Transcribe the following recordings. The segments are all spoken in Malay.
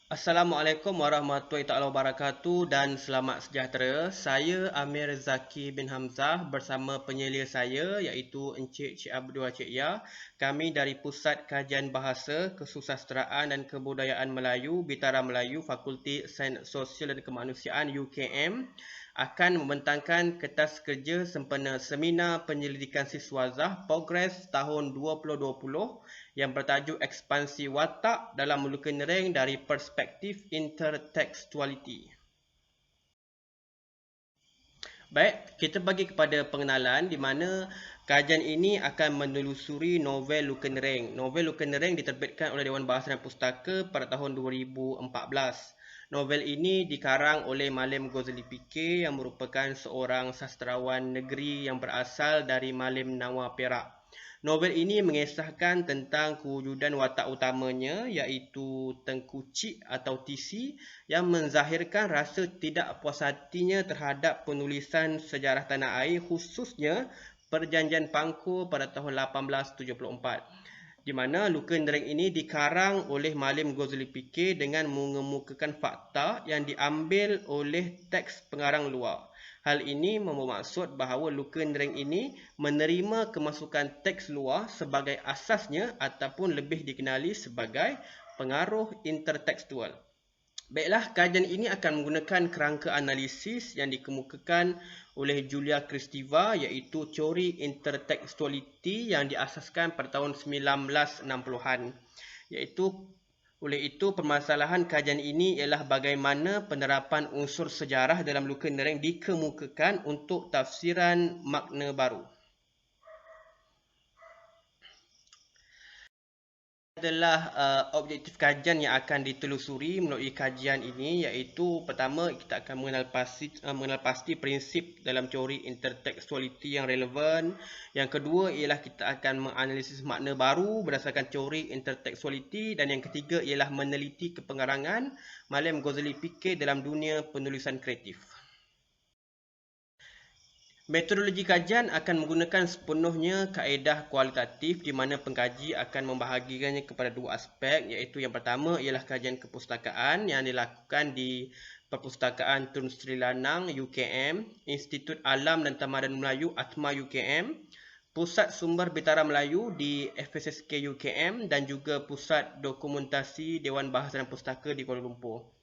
Assalamualaikum warahmatullahi taala wabarakatuh dan selamat sejahtera. Saya Amir Zaki bin Hamzah bersama penyelia saya iaitu Encik Cik Abdul Cik Ya. Kami dari Pusat Kajian Bahasa, Kesusasteraan dan Kebudayaan Melayu, Bitara Melayu, Fakulti Sains Sosial dan Kemanusiaan UKM akan membentangkan kertas kerja sempena Seminar Penyelidikan Siswazah Progres tahun 2020 yang bertajuk Ekspansi Watak dalam Lukenering dari Perspektif Intertekstualiti. Baik, kita bagi kepada pengenalan di mana kajian ini akan menelusuri novel Lukenering. Novel Lukenering diterbitkan oleh Dewan Bahasa dan Pustaka pada tahun 2014. Novel ini dikarang oleh Malim Ghazali Fikir yang merupakan seorang sastrawan negeri yang berasal dari Malim Nawa Perak. Novel ini mengisahkan tentang kewujudan watak utamanya iaitu Tengku Cik atau TC yang menzahirkan rasa tidak puas hatinya terhadap penulisan sejarah tanah air khususnya Perjanjian Pangkur pada tahun 1874. Di mana luka nering ini dikarang oleh Malim Ghazali Fikir dengan mengemukakan fakta yang diambil oleh teks pengarang luar. Hal ini bermaksud bahawa luka nering ini menerima kemasukan teks luar sebagai asasnya ataupun lebih dikenali sebagai pengaruh intertekstual. Baiklah, kajian ini akan menggunakan kerangka analisis yang dikemukakan oleh Julia Kristeva iaitu teori intertekstualiti yang diasaskan pada tahun 1960-an. Oleh itu, permasalahan kajian ini ialah bagaimana penerapan unsur sejarah dalam luka nering dikemukakan untuk tafsiran makna baru. Adalah objektif kajian yang akan ditelusuri melalui kajian ini iaitu pertama kita akan mengenal pasti prinsip dalam teori intertekstualiti yang relevan. Yang kedua ialah kita akan menganalisis makna baru berdasarkan teori intertekstualiti dan yang ketiga ialah meneliti kepengarangan Malim Ghazali Fikir dalam dunia penulisan kreatif. Metodologi kajian akan menggunakan sepenuhnya kaedah kualitatif di mana pengkaji akan membahagikannya kepada dua aspek iaitu yang pertama ialah kajian kepustakaan yang dilakukan di Perpustakaan Tun Sri Lanang UKM, Institut Alam dan Tamadun Melayu ATMA UKM, Pusat Sumber Bitara Melayu di FSSK UKM dan juga Pusat Dokumentasi Dewan Bahasa dan Pustaka di Kuala Lumpur.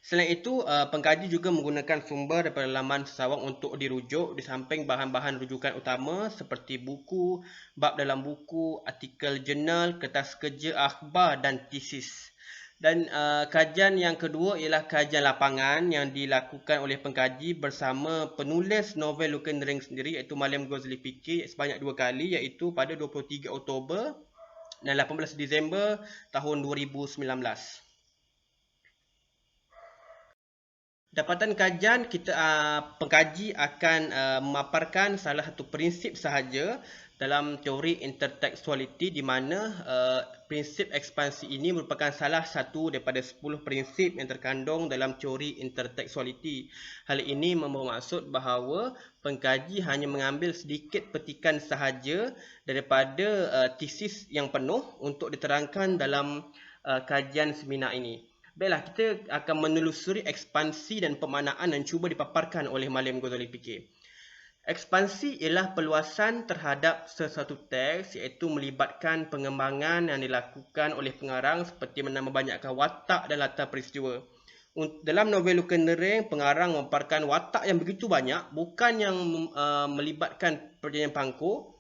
Selain itu, pengkaji juga menggunakan sumber daripada laman sesawang untuk dirujuk di samping bahan-bahan rujukan utama seperti buku, bab dalam buku, artikel jurnal, kertas kerja, akhbar dan tesis. Dan kajian yang kedua ialah kajian lapangan yang dilakukan oleh pengkaji bersama penulis novel luka nering sendiri iaitu Malim Ghazali Fikir sebanyak 2 kali iaitu pada 23 Oktober dan 18 Disember tahun 2019. Dapatan kajian pengkaji akan memaparkan salah satu prinsip sahaja dalam teori intertekstualiti di mana prinsip ekspansi ini merupakan salah satu daripada 10 prinsip yang terkandung dalam teori intertekstualiti. Hal ini bermaksud bahawa pengkaji hanya mengambil sedikit petikan sahaja daripada tesis yang penuh untuk diterangkan dalam kajian seminar ini. Baiklah, kita akan menelusuri ekspansi dan pemaknaan yang cuba dipaparkan oleh Malim Ghazali Fikir. Ekspansi ialah perluasan terhadap sesuatu teks iaitu melibatkan pengembangan yang dilakukan oleh pengarang seperti menambahbanyakkan watak dan latar peristiwa. Dalam novel Luka Nering, pengarang memaparkan watak yang begitu banyak bukan yang melibatkan Perjanjian Pangkur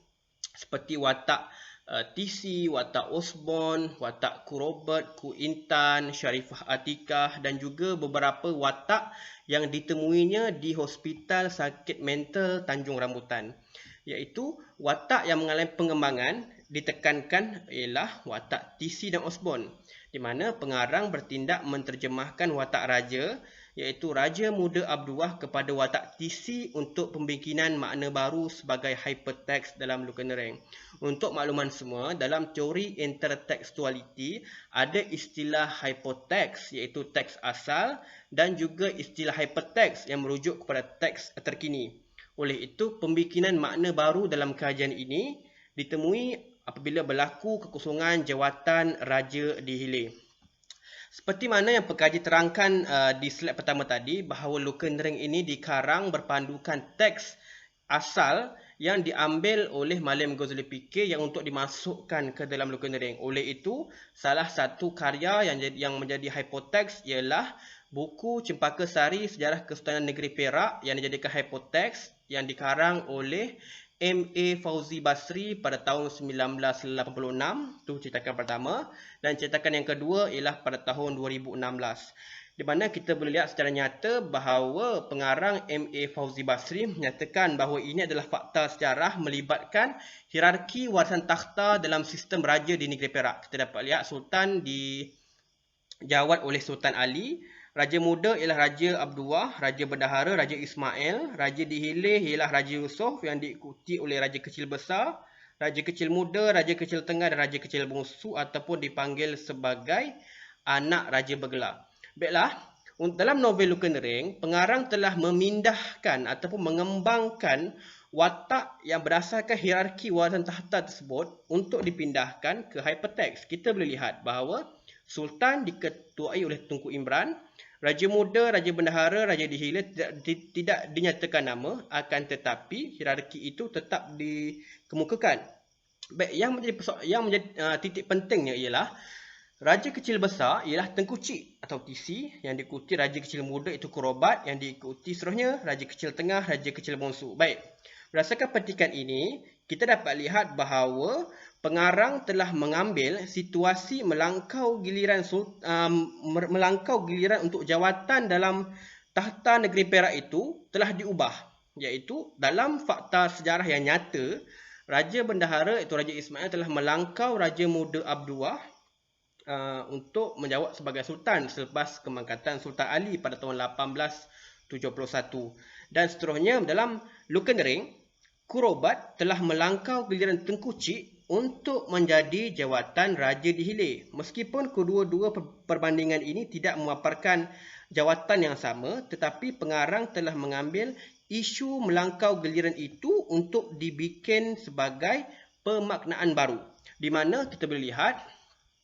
seperti watak TC, watak Osborne, watak Ku Robert, Ku Intan, Sharifah Atikah dan juga beberapa watak yang ditemuinya di Hospital Sakit Mental Tanjung Rambutan. Iaitu watak yang mengalami pengembangan ditekankan ialah watak TC dan Osborne, di mana pengarang bertindak menterjemahkan watak raja iaitu Raja Muda Abdullah kepada watak TC untuk pembikinan makna baru sebagai hypertext dalam Luka Nering. Untuk makluman semua, dalam teori intertekstualiti ada istilah hypertext iaitu teks asal dan juga istilah hypertext yang merujuk kepada teks terkini. Oleh itu, pembikinan makna baru dalam kajian ini ditemui apabila berlaku kekosongan jawatan raja di hilir. Seperti mana yang pengkaji terangkan di slide pertama tadi, bahawa Lukendring ini dikarang berpandukan teks asal yang diambil oleh Malim Ghazali Fikir yang untuk dimasukkan ke dalam Lukendring. Oleh itu, salah satu karya yang menjadi hypertext ialah buku Cempaka Sari Sejarah Kesultanan Negeri Perak yang dijadikan hypertext yang dikarang oleh M.A. Fauzi Basri pada tahun 1986, itu cetakan pertama, dan cetakan yang kedua ialah pada tahun 2016. Di mana kita boleh lihat secara nyata bahawa pengarang M.A. Fauzi Basri menyatakan bahawa ini adalah fakta sejarah melibatkan hierarki warisan takhta dalam sistem raja di negeri Perak. Kita dapat lihat Sultan dijawat oleh Sultan Ali. Raja muda ialah Raja Abdullah, Raja Bendahara, Raja Ismail, Raja Dihilih ialah Raja Yusof yang diikuti oleh Raja Kecil Besar, Raja Kecil Muda, Raja Kecil Tengah dan Raja Kecil Bungsu ataupun dipanggil sebagai anak Raja Bergelar. Baiklah, dalam novel Lukendring, pengarang telah memindahkan ataupun mengembangkan watak yang berdasarkan hierarki warisan takhta tersebut untuk dipindahkan ke hypertext. Kita boleh lihat bahawa Sultan diketuai oleh Tunku Imran, Raja Muda, Raja Bendahara, Raja Dihilih tidak dinyatakan nama, akan tetapi hierarki itu tetap dikemukakan. Baik, yang menjadi titik pentingnya ialah Raja Kecil Besar ialah Tengku Cik atau TC yang diikuti Raja Kecil Muda itu Kurobat yang diikuti seterusnya Raja Kecil Tengah, Raja Kecil Bungsu. Baik, berdasarkan petikan ini, kita dapat lihat bahawa pengarang telah mengambil situasi melangkau giliran untuk jawatan dalam takhta negeri Perak itu telah diubah, iaitu dalam fakta sejarah yang nyata, Raja Bendahara iaitu Raja Ismail telah melangkau Raja Muda Abdullah untuk menjawat sebagai Sultan selepas kemangkatan Sultan Ali pada tahun 1871. Dan seterusnya dalam Lukendring, Kurobat telah melangkau giliran Tengku Cik untuk menjadi jawatan Raja Dihilih. Meskipun kedua-dua perbandingan ini tidak memaparkan jawatan yang sama, tetapi pengarang telah mengambil isu melangkau giliran itu untuk dibikin sebagai pemaknaan baru. Di mana kita boleh lihat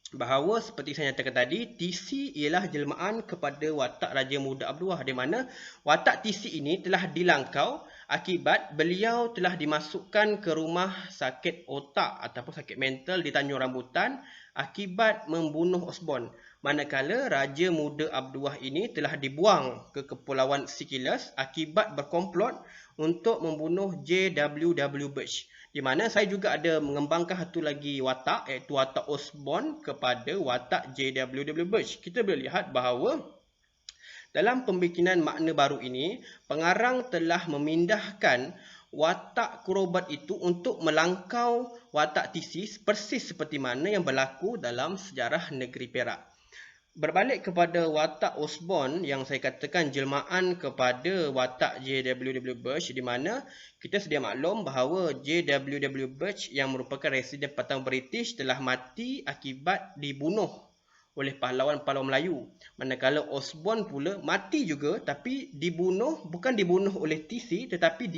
bahawa seperti saya nyatakan tadi, TC ialah jelmaan kepada watak Raja Muda Abdullah, di mana watak TC ini telah dilangkau akibat beliau telah dimasukkan ke rumah sakit otak ataupun sakit mental di Tanjung Rambutan akibat membunuh Osborne. Manakala Raja Muda Abdullah ini telah dibuang ke Kepulauan Sikilus akibat berkomplot untuk membunuh J.W.W. Birch. Di mana saya juga ada mengembangkan satu lagi watak, iaitu watak Osborne kepada watak J.W.W. Birch. Kita boleh lihat bahawa dalam pembikinan makna baru ini, pengarang telah memindahkan watak Kurobat itu untuk melangkau watak TC persis seperti mana yang berlaku dalam sejarah negeri Perak. Berbalik kepada watak Osborne yang saya katakan jelmaan kepada watak J.W.W. Birch, di mana kita sedia maklum bahawa J.W.W. Birch yang merupakan residen pertama British telah mati akibat dibunuh oleh pahlawan-pahlawan Melayu. Manakala Osborne pula mati juga, tapi bukan dibunuh oleh TC tetapi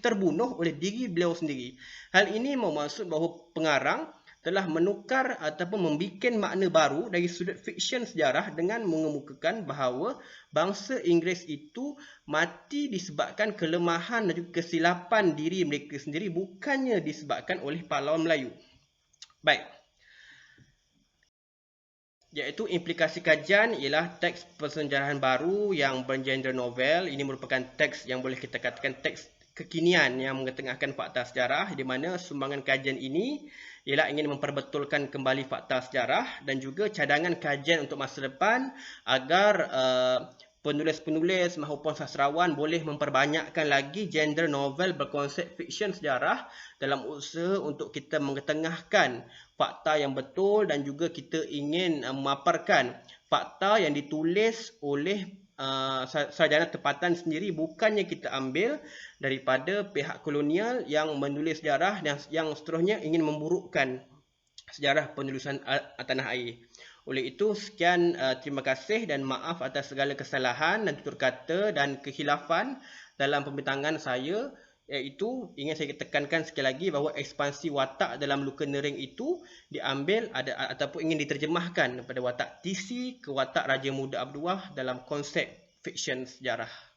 terbunuh oleh diri beliau sendiri. Hal ini bermaksud bahawa pengarang telah menukar ataupun membuat makna baru dari sudut fiksyen sejarah dengan mengemukakan bahawa bangsa Inggeris itu mati disebabkan kelemahan dan juga kesilapan diri mereka sendiri, bukannya disebabkan oleh pahlawan Melayu. Baik. Iaitu implikasi kajian ialah teks persejarahan baru yang bergenre novel. Ini merupakan teks yang boleh kita katakan teks kekinian yang mengetengahkan fakta sejarah, di mana sumbangan kajian ini ialah ingin memperbetulkan kembali fakta sejarah dan juga cadangan kajian untuk masa depan agar penulis-penulis maupun sastrawan boleh memperbanyakkan lagi genre novel berkonsep fiksyen sejarah dalam usaha untuk kita mengetengahkan fakta yang betul dan juga kita ingin memaparkan fakta yang ditulis oleh sarjana tempatan sendiri, bukannya kita ambil daripada pihak kolonial yang menulis sejarah yang seterusnya ingin memburukkan sejarah penulisan tanah air. Oleh itu, sekian terima kasih dan maaf atas segala kesalahan dan tutur kata dan kehilafan dalam pembintangan saya iaitu ingin saya tekankan sekali lagi bahawa ekspansi watak dalam Luka Nering itu diambil ataupun ingin diterjemahkan pada watak TC ke watak Raja Muda Abdullah dalam konsep fiksyen sejarah.